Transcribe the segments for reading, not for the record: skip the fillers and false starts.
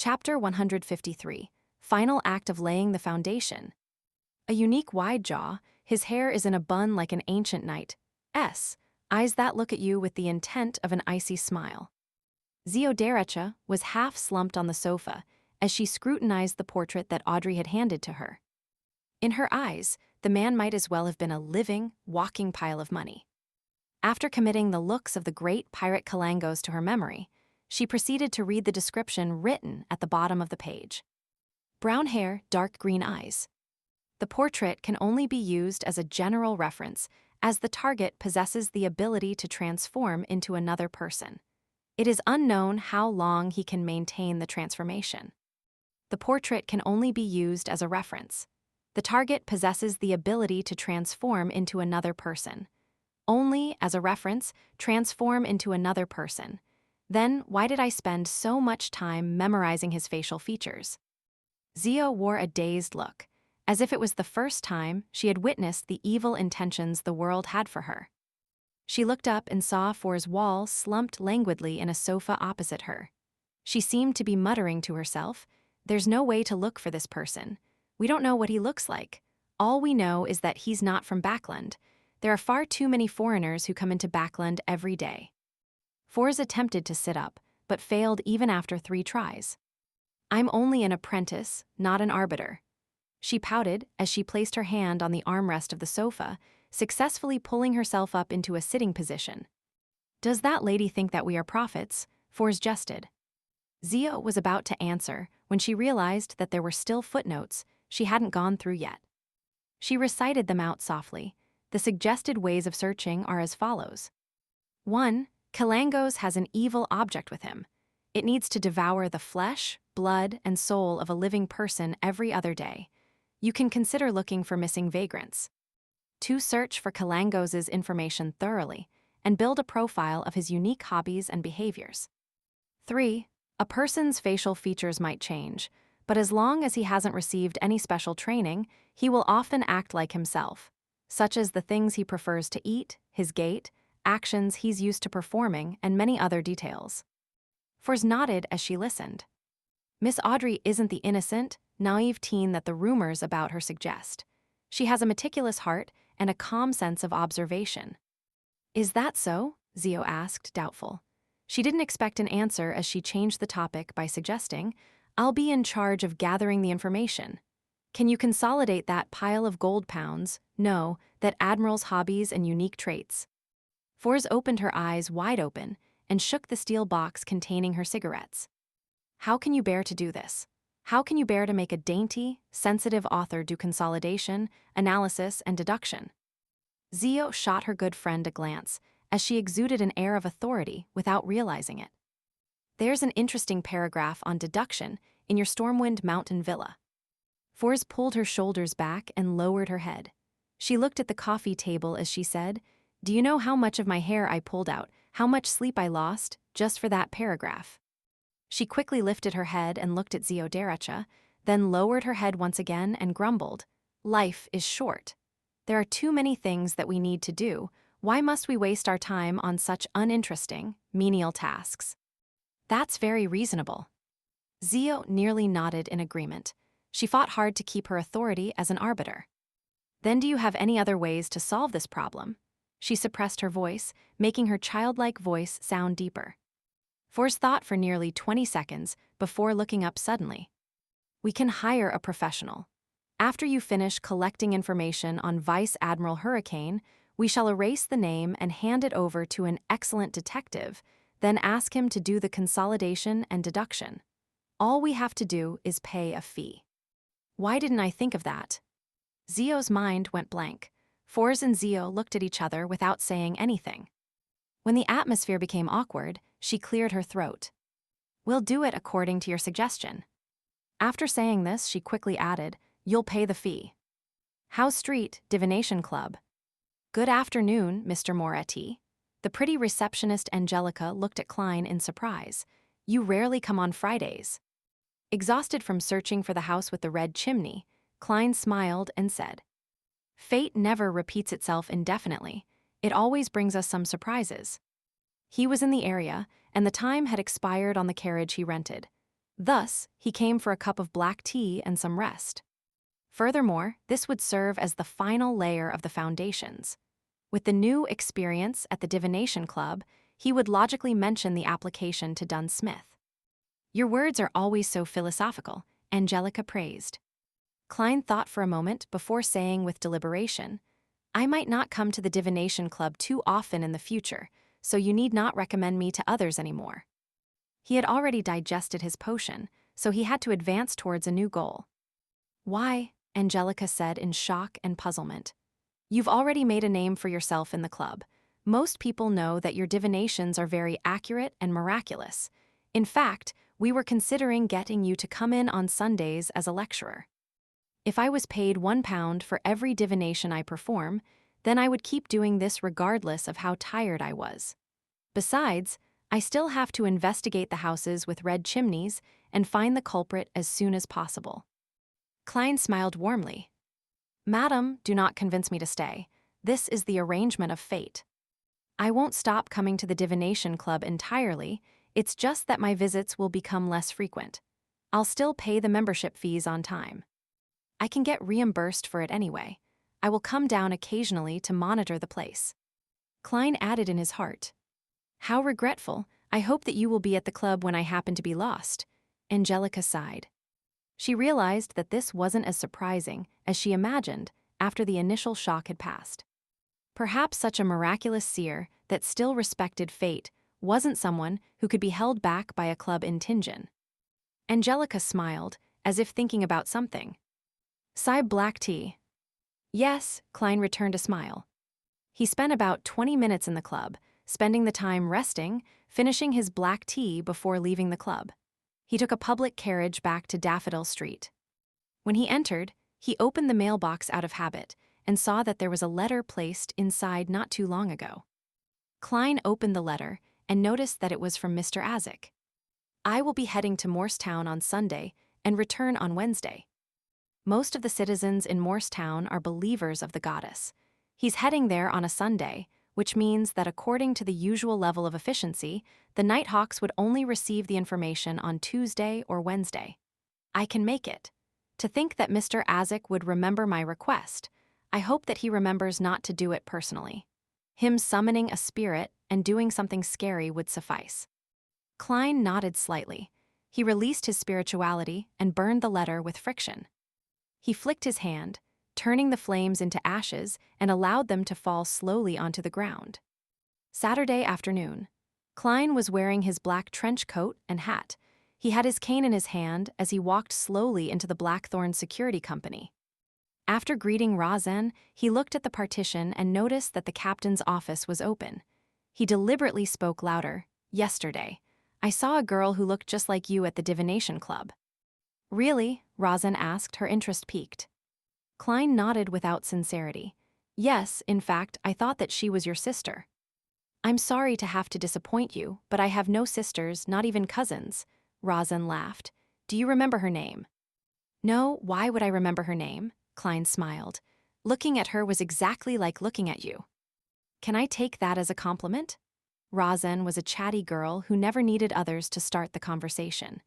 Chapter 153, Final Act of Laying the Foundation. A unique wide jaw, his hair is in a bun like an ancient knight. Eyes that look at you with the intent of an icy smile. Zioderecha was half slumped on the sofa as she scrutinized the portrait that Audrey had handed to her. In her eyes, the man might as well have been a living, walking pile of money. After committing the looks of the great pirate Kalangos to her memory, she proceeded to read the description written at the bottom of the page. Brown hair, dark green eyes. The portrait can only be used as a general reference, as the target possesses the ability to transform into another person. It is unknown how long he can maintain the transformation. The portrait can only be used as a reference. The target possesses the ability to transform into another person. Only, as a reference, transform into another person. Then, why did I spend so much time memorizing his facial features? Zio wore a dazed look, as if it was the first time she had witnessed the evil intentions the world had for her. She looked up and saw For's wall slumped languidly in a sofa opposite her. She seemed to be muttering to herself, "There's no way to look for this person. We don't know what he looks like. All we know is that he's not from Backland. There are far too many foreigners who come into Backland every day." Fors attempted to sit up, but failed even after 3 tries. "I'm only an apprentice, not an arbiter." She pouted as she placed her hand on the armrest of the sofa, successfully pulling herself up into a sitting position. "Does that lady think that we are prophets?" Fors jested. Zio was about to answer when she realized that there were still footnotes she hadn't gone through yet. She recited them out softly. The suggested ways of searching are as follows. 1. Kalangos has an evil object with him. It needs to devour the flesh, blood, and soul of a living person every other day. You can consider looking for missing vagrants. 2. Search for Kalangos' information thoroughly and build a profile of his unique hobbies and behaviors. 3. A person's facial features might change, but as long as he hasn't received any special training, he will often act like himself, such as the things he prefers to eat, his gait, actions he's used to performing, and many other details. Fors nodded as she listened. Miss Audrey isn't the innocent, naive teen that the rumors about her suggest. She has a meticulous heart and a calm sense of observation. "Is that so?" Zio asked, doubtful. She didn't expect an answer as she changed the topic by suggesting, "I'll be in charge of gathering the information. Can you consolidate that pile of gold pounds, that Admiral's hobbies and unique traits?" Fors opened her eyes wide open and shook the steel box containing her cigarettes. "How can you bear to do this? How can you bear to make a dainty, sensitive author do consolidation, analysis, and deduction?" Zio shot her good friend a glance as she exuded an air of authority without realizing it. "There's an interesting paragraph on deduction in your Stormwind Mountain villa." Fors pulled her shoulders back and lowered her head. She looked at the coffee table as she said, "Do you know how much of my hair I pulled out, how much sleep I lost, just for that paragraph?" She quickly lifted her head and looked at Zioderecha, then lowered her head once again and grumbled, "Life is short. There are too many things that we need to do. Why must we waste our time on such uninteresting, menial tasks?" "That's very reasonable." Zio nearly nodded in agreement. She fought hard to keep her authority as an arbiter. "Then do you have any other ways to solve this problem?" She suppressed her voice, making her childlike voice sound deeper. Fors thought for nearly 20 seconds before looking up suddenly. "We can hire a professional. After you finish collecting information on Vice Admiral Hurricane, we shall erase the name and hand it over to an excellent detective, then ask him to do the consolidation and deduction. All we have to do is pay a fee." Why didn't I think of that? Zio's mind went blank. Fors and Zio looked at each other without saying anything. When the atmosphere became awkward, she cleared her throat. "We'll do it according to your suggestion." After saying this, she quickly added, "You'll pay the fee." Howe Street, Divination Club. "Good afternoon, Mr. Moretti." The pretty receptionist Angelica looked at Klein in surprise. "You rarely come on Fridays." Exhausted from searching for the house with the red chimney, Klein smiled and said, "Fate never repeats itself indefinitely. It always brings us some surprises." He was in the area, and the time had expired on the carriage he rented. Thus, he came for a cup of black tea and some rest. Furthermore, this would serve as the final layer of the foundations. With the new experience at the Divination Club, he would logically mention the application to Dunn Smith. "Your words are always so philosophical," Angelica praised. Klein thought for a moment before saying with deliberation, "I might not come to the Divination Club too often in the future, so you need not recommend me to others anymore." He had already digested his potion, so he had to advance towards a new goal. "Why?" Angelica said in shock and puzzlement. "You've already made a name for yourself in the club. Most people know that your divinations are very accurate and miraculous. In fact, we were considering getting you to come in on Sundays as a lecturer. If I was paid £1 for every divination I perform, then I would keep doing this regardless of how tired I was. Besides, I still have to investigate the houses with red chimneys and find the culprit as soon as possible." Klein smiled warmly. "Madam, do not convince me to stay. This is the arrangement of fate. I won't stop coming to the Divination Club entirely, it's just that my visits will become less frequent. I'll still pay the membership fees on time. I can get reimbursed for it anyway. I will come down occasionally to monitor the place." Klein added in his heart, "How regretful. I hope that you will be at the club when I happen to be lost." Angelica sighed. She realized that this wasn't as surprising as she imagined after the initial shock had passed. Perhaps such a miraculous seer that still respected fate wasn't someone who could be held back by a club intingent. Angelica smiled, as if thinking about something. "Sigh black tea." "Yes," Klein returned a smile. He spent about 20 minutes in the club, spending the time resting, finishing his black tea before leaving the club. He took a public carriage back to Daffodil Street. When he entered, he opened the mailbox out of habit and saw that there was a letter placed inside not too long ago. Klein opened the letter and noticed that it was from Mr. Azik. "I will be heading to Morristown on Sunday and return on Wednesday. Most of the citizens in Morristown are believers of the goddess. He's heading there on a Sunday, which means that according to the usual level of efficiency, the Nighthawks would only receive the information on Tuesday or Wednesday. I can make it. To think that Mr. Azik would remember my request, I hope that he remembers not to do it personally. Him summoning a spirit and doing something scary would suffice." Klein nodded slightly. He released his spirituality and burned the letter with friction. He flicked his hand, turning the flames into ashes, and allowed them to fall slowly onto the ground. Saturday afternoon. Klein was wearing his black trench coat and hat. He had his cane in his hand as he walked slowly into the Blackthorn Security Company. After greeting Razen, he looked at the partition and noticed that the captain's office was open. He deliberately spoke louder. "Yesterday, I saw a girl who looked just like you at the Divination Club." "Really?" Razen asked, her interest piqued. Klein nodded without sincerity. "Yes, in fact, I thought that she was your sister." "I'm sorry to have to disappoint you, but I have no sisters, not even cousins." Razen laughed. "Do you remember her name?" "No, why would I remember her name?" Klein smiled. "Looking at her was exactly like looking at you." "Can I take that as a compliment?" Razen was a chatty girl who never needed others to start the conversation.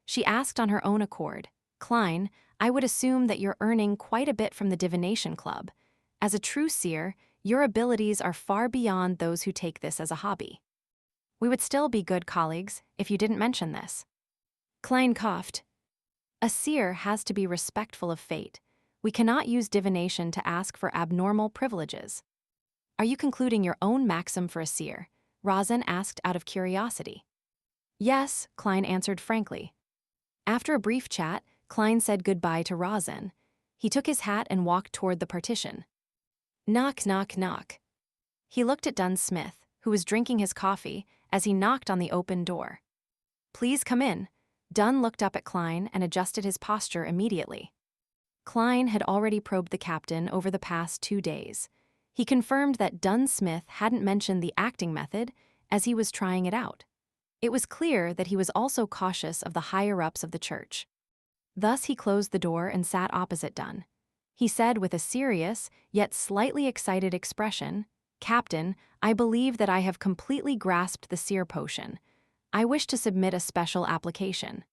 She asked on her own accord, "Klein, I would assume that you're earning quite a bit from the Divination Club. As a true seer, your abilities are far beyond those who take this as a hobby. We would still be good colleagues if you didn't mention this." Klein coughed. "A seer has to be respectful of fate. We cannot use divination to ask for abnormal privileges." "Are you concluding your own maxim for a seer?" Razen asked out of curiosity. "Yes," Klein answered frankly. After a brief chat, Klein said goodbye to Razen. He took his hat and walked toward the partition. Knock, knock, knock. He looked at Dunn Smith, who was drinking his coffee, as he knocked on the open door. "Please come in." Dunn looked up at Klein and adjusted his posture immediately. Klein had already probed the captain over the past 2 days. He confirmed that Dunn Smith hadn't mentioned the acting method as he was trying it out. It was clear that he was also cautious of the higher-ups of the church. Thus he closed the door and sat opposite Dunn. He said with a serious, yet slightly excited expression, "Captain, I believe that I have completely grasped the seer potion. I wish to submit a special application."